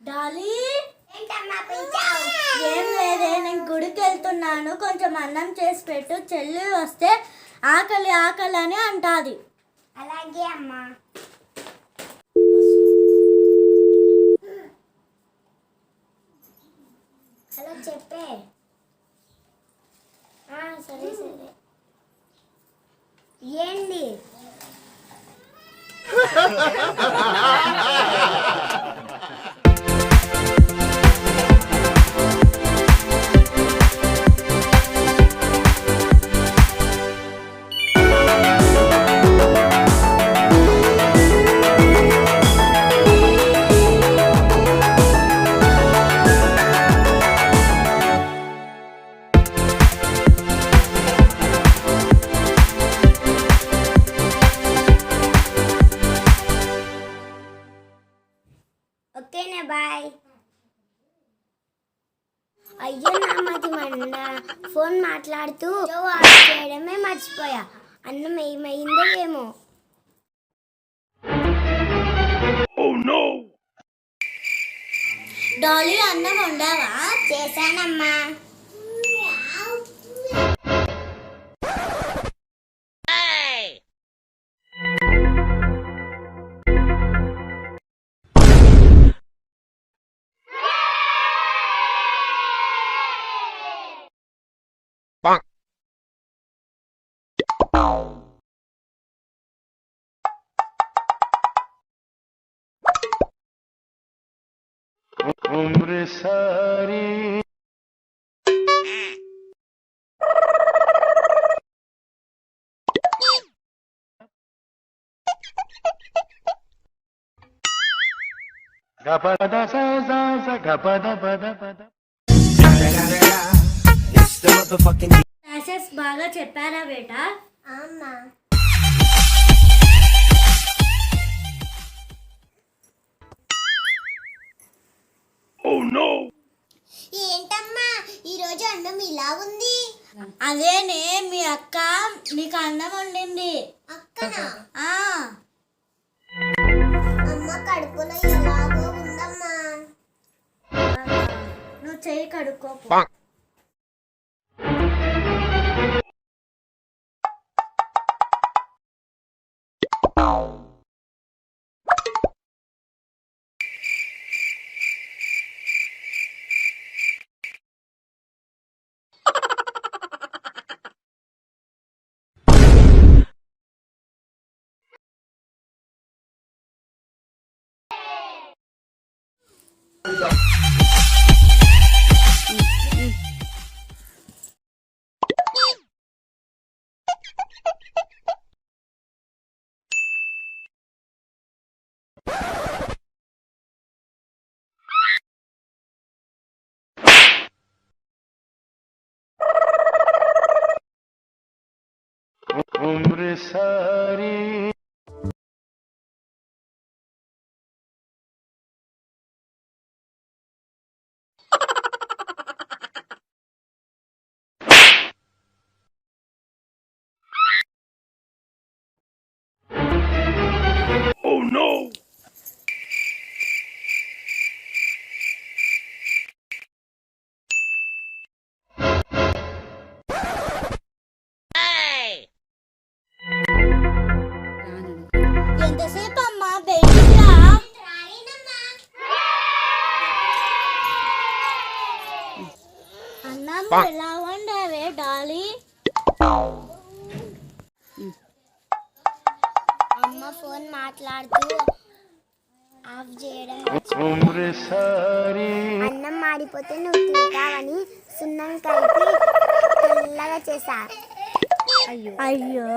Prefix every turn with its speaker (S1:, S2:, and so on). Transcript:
S1: Dolly ఏం లేదే, నేను గుడికి వెళ్తున్నాను, కొంచెం అన్నం చేసి పెట్టు. చెల్లి వస్తే ఆకలి ఆకలి అని అంటాది.
S2: అలాగే అమ్మా. హలో చెప్పే. సరే సరే. ఏంటి? ఓకేనే, బాయ్. అయ్యో నా మతి మండ, ఫోన్ మాట్లాడుతూ ఆఫ్ చేయడమే మర్చిపోయా. అన్నం ఏమైందో ఏమో.
S1: డాలీ అన్నం వండావా?
S2: చేశానమ్మా.
S3: उम्र सारी गपदा सा सा सा गपदा पदा पदा.
S1: క్లాసెస్ బాగా చెప్పారా బేటా?
S2: అమ్మా. ఏంటమ్మా ఈరోజు అన్నం ఇలా ఉంది?
S1: అదేనే మీ అక్క నీకు అన్నం వండింది.
S2: అక్కనా? అమ్మ కడుపులో ఎలాగో ఉందమ్మా.
S1: నువ్వు చెయ్యి కడుక్కో.
S3: उम्र सारी Oh no!
S1: ఎంతసేపు అమ్మా బయటికి రా. అన్నం ఎలా వండావే డాలీ?
S2: అమ్మ ఫోన్ మాట్లాడుతూ ఆఫ్ చేయడం.
S3: उम्र सारी
S2: అన్నం మాడిపోతే నువ్వు తింటావని సున్నం కలిపి తెల్లగా చేశా.
S1: అయ్యో